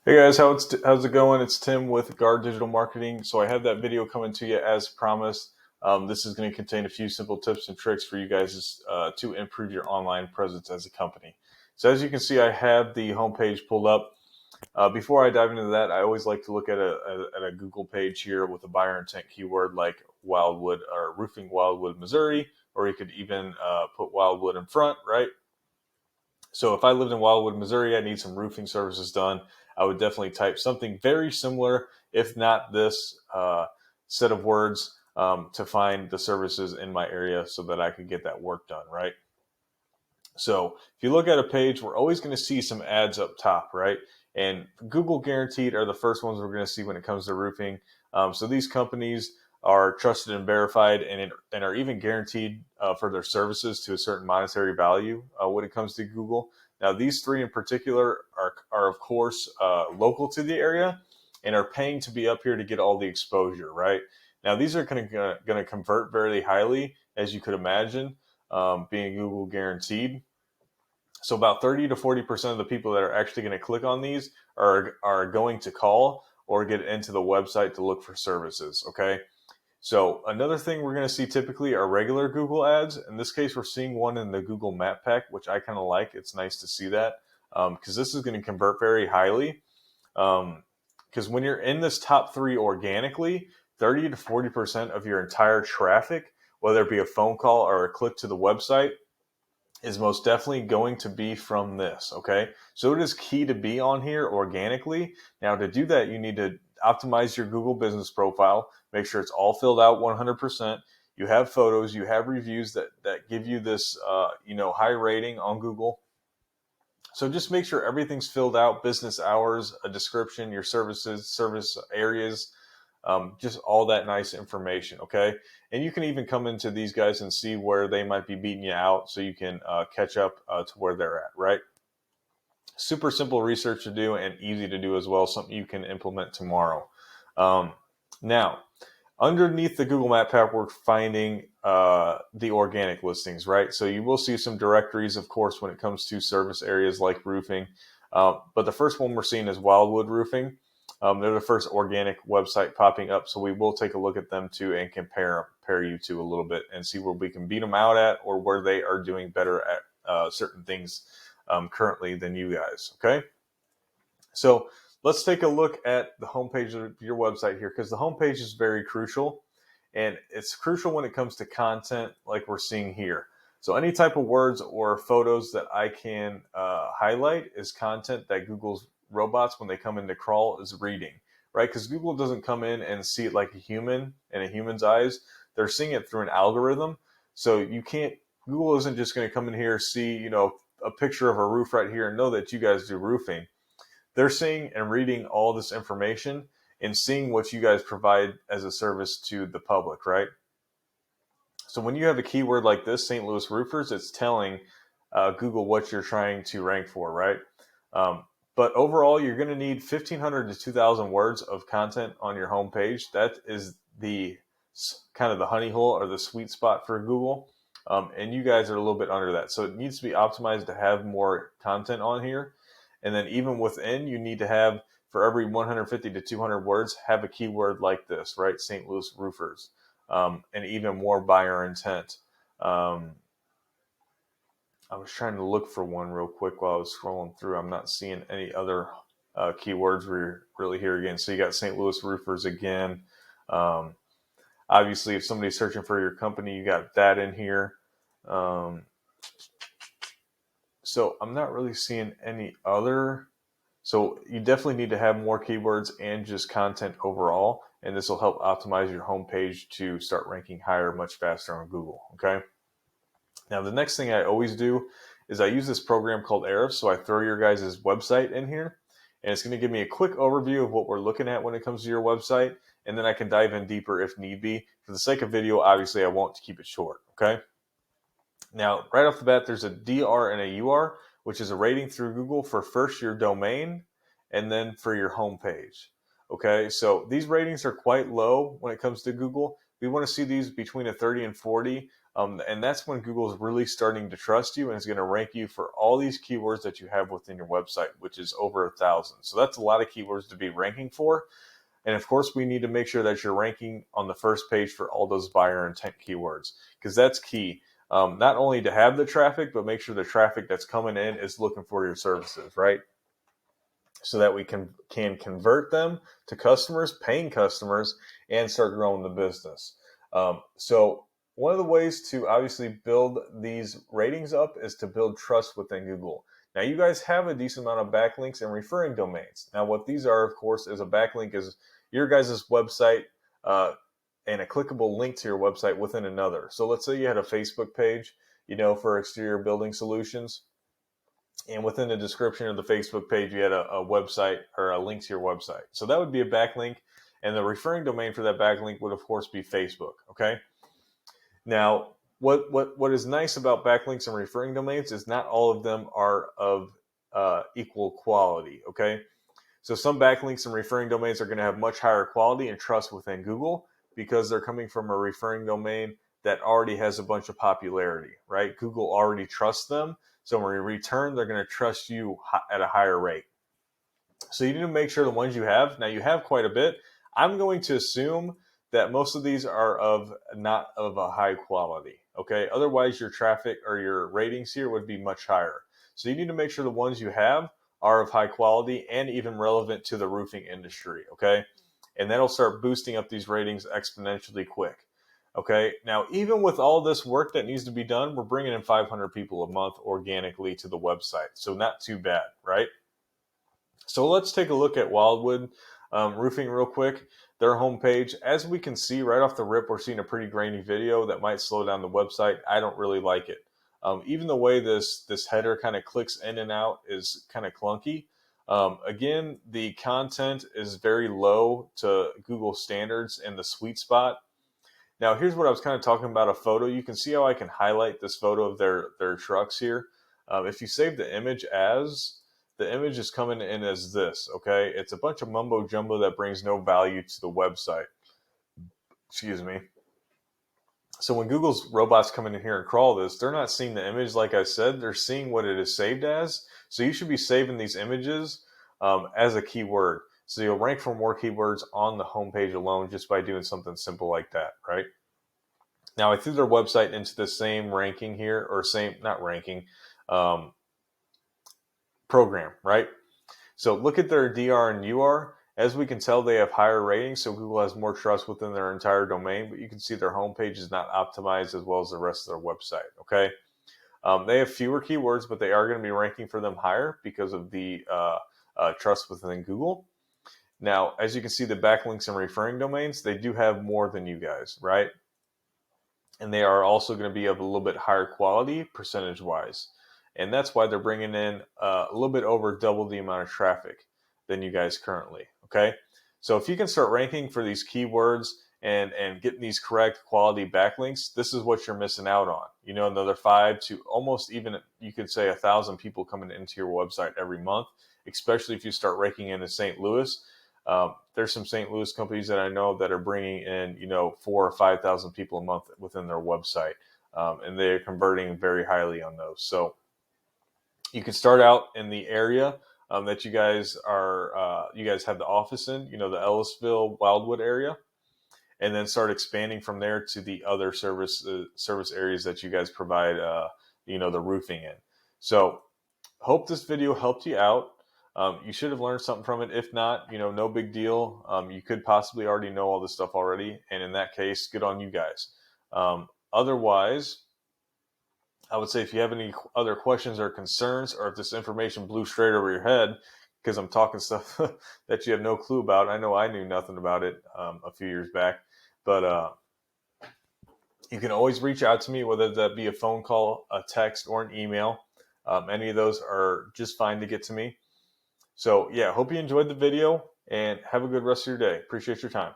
Hey guys, how's it going? It's Tim with Guard Digital Marketing. So I have that video coming to you as promised. This is going to contain a few simple tips and tricks for you guys to improve your online presence as a company. So as you can see, I have the homepage pulled up. Before I dive into that, I always like to look at a Google page here with a buyer intent keyword like Wildwood or roofing Wildwood, Missouri, or you could even put Wildwood in front, right? So if I lived in Wildwood, Missouri, I need some roofing services done. I would definitely type something very similar, if not this set of words, to find the services in my area so that I could get that work done, right? So if you look at a page, we're always going to see some ads up top, right? And Google guaranteed are the first ones we're going to see when it comes to roofing. So these companies are trusted and verified and are even guaranteed for their services to a certain monetary value when it comes to Google. Now, these three in particular are of course, local to the area and are paying to be up here to get all the exposure, right? Now, these are going to convert very highly, as you could imagine, being Google guaranteed. So about 30 to 40% of the people that are actually going to click on these are going to call or get into the website to look for services, okay? So another thing we're going to see typically are regular Google ads. In this case, we're seeing one in the Google Map Pack, which I kind of like. It's nice to see that because this is going to convert very highly. Because when you're in this top three organically, 30 to 40% of your entire traffic, whether it be a phone call or a click to the website, is most definitely going to be from this, okay? So it is key to be on here organically. Now, to do that, you need to optimize your Google business profile, make sure it's all filled out 100%. You have photos, you have reviews that give you this, high rating on Google. So just make sure everything's filled out, business hours, a description, your services, service areas, just all that nice information, okay? And you can even come into these guys and see where they might be beating you out so you can catch up to where they're at, right? Super simple research to do and easy to do as well, something you can implement tomorrow. Now, underneath the Google Map Pack, we're finding the organic listings, right? So you will see some directories, of course, when it comes to service areas like roofing. But the first one we're seeing is Wildwood Roofing. They're the first organic website popping up, so we will take a look at them too and compare you to a little bit and see where we can beat them out at or where they are doing better at certain things currently than you guys, okay? So let's take a look at the homepage of your website here because the homepage is very crucial, and it's crucial when it comes to content like we're seeing here. So any type of words or photos that I can highlight is content that Google's robots, when they come in to crawl, is reading, right? Because Google doesn't come in and see it like a human in a human's eyes. They're seeing it through an algorithm. So Google isn't just going to come in here, see, a picture of a roof right here and know that you guys do roofing. They're seeing and reading all this information and seeing what you guys provide as a service to the public, right? So when you have a keyword like this, St. Louis roofers, it's telling Google what you're trying to rank for, right? But overall, you're going to need 1,500 to 2,000 words of content on your homepage. That is the kind of the honey hole or the sweet spot for Google. And you guys are a little bit under that. So it needs to be optimized to have more content on here. And then even within, you need to have, for every 150 to 200 words, have a keyword like this, right? St. Louis roofers, and even more buyer intent. I was trying to look for one real quick while I was scrolling through. I'm not seeing any other keywords we're really here again. So you got St. Louis roofers again. Obviously, if somebody's searching for your company, you got that in here. So I'm not really seeing any other. So you definitely need to have more keywords and just content overall. And this will help optimize your homepage to start ranking higher much faster on Google, okay? Now, the next thing I always do is I use this program called Ahrefs. So I throw your guys' website in here, and it's going to give me a quick overview of what we're looking at when it comes to your website. And then I can dive in deeper if need be. For the sake of video, obviously, I won't keep it short, okay? Now, right off the bat, there's a DR and a UR, which is a rating through Google for first your domain and then for your homepage. Okay, so these ratings are quite low when it comes to Google. We want to see these between a 30 and 40. And that's when Google is really starting to trust you and is going to rank you for all these keywords that you have within your website, which is over 1,000. So that's a lot of keywords to be ranking for. And of course, we need to make sure that you're ranking on the first page for all those buyer intent keywords, because that's key. Not only to have the traffic, but make sure the traffic that's coming in is looking for your services, right? So that we can convert them to customers, paying customers, and start growing the business. So one of the ways to obviously build these ratings up is to build trust within Google. Now, you guys have a decent amount of backlinks and referring domains. Now, what these are, of course, is a backlink is your guys' website and a clickable link to your website within another. So let's say you had a Facebook page, for exterior building solutions. And within the description of the Facebook page, you had a website or a link to your website. So that would be a backlink. And the referring domain for that backlink would, of course, be Facebook. Okay. Now, what is nice about backlinks and referring domains is not all of them are of equal quality. Okay. So some backlinks and referring domains are going to have much higher quality and trust within Google because they're coming from a referring domain that already has a bunch of popularity, right? Google already trusts them. So when you return, they're going to trust you at a higher rate. So you need to make sure the ones you have, now you have quite a bit. I'm going to assume that most of these are not of a high quality, okay? Otherwise, your traffic or your ratings here would be much higher. So you need to make sure the ones you have are of high quality and even relevant to the roofing industry, okay? And that'll start boosting up these ratings exponentially quick. Okay, now even with all this work that needs to be done, we're bringing in 500 people a month organically to the website. So not too bad, right? So let's take a look at Wildwood Roofing real quick. Their homepage, as we can see right off the rip, we're seeing a pretty grainy video that might slow down the website. I don't really like it. Even the way this header kind of clicks in and out is kind of clunky. Again, the content is very low to Google standards in the sweet spot. Now, here's what I was kind of talking about, a photo. You can see how I can highlight this photo of their trucks here. If you save the image the image is coming in as this, okay? It's a bunch of mumbo jumbo that brings no value to the website. Excuse me. So when Google's robots come in here and crawl this, they're not seeing the image like I said. They're seeing what it is saved as. So you should be saving these images as a keyword. So you'll rank for more keywords on the homepage alone just by doing something simple like that, right? Now I threw their website into the same ranking here, or not ranking, program, right? So look at their DR and UR. As we can tell, they have higher ratings, so Google has more trust within their entire domain, but you can see their homepage is not optimized as well as the rest of their website, okay? They have fewer keywords, but they are going to be ranking for them higher because of the trust within Google. Now, as you can see, the backlinks and referring domains, they do have more than you guys, right? And they are also going to be of a little bit higher quality percentage-wise. And that's why they're bringing in a little bit over double the amount of traffic than you guys currently, okay? So if you can start ranking for these keywords and getting these correct quality backlinks, this is what you're missing out on. Another 5 to almost even, you could say 1,000 people coming into your website every month, especially if you start ranking into St. Louis. There's some St. Louis companies that I know that are bringing in, 4,000 or 5,000 people a month within their website, and they're converting very highly on those. So you can start out in the area that you guys have the office in, the Ellisville, Wildwood area, and then start expanding from there to the other service areas that you guys provide, the roofing in. So hope this video helped you out. You should have learned something from it. If not, no big deal. You could possibly already know all this stuff already. And in that case, good on you guys. Otherwise, I would say if you have any other questions or concerns, or if this information blew straight over your head, because I'm talking stuff that you have no clue about. I know I knew nothing about it a few years back. But you can always reach out to me, whether that be a phone call, a text, or an email. Any of those are just fine to get to me. So yeah, hope you enjoyed the video and have a good rest of your day. Appreciate your time.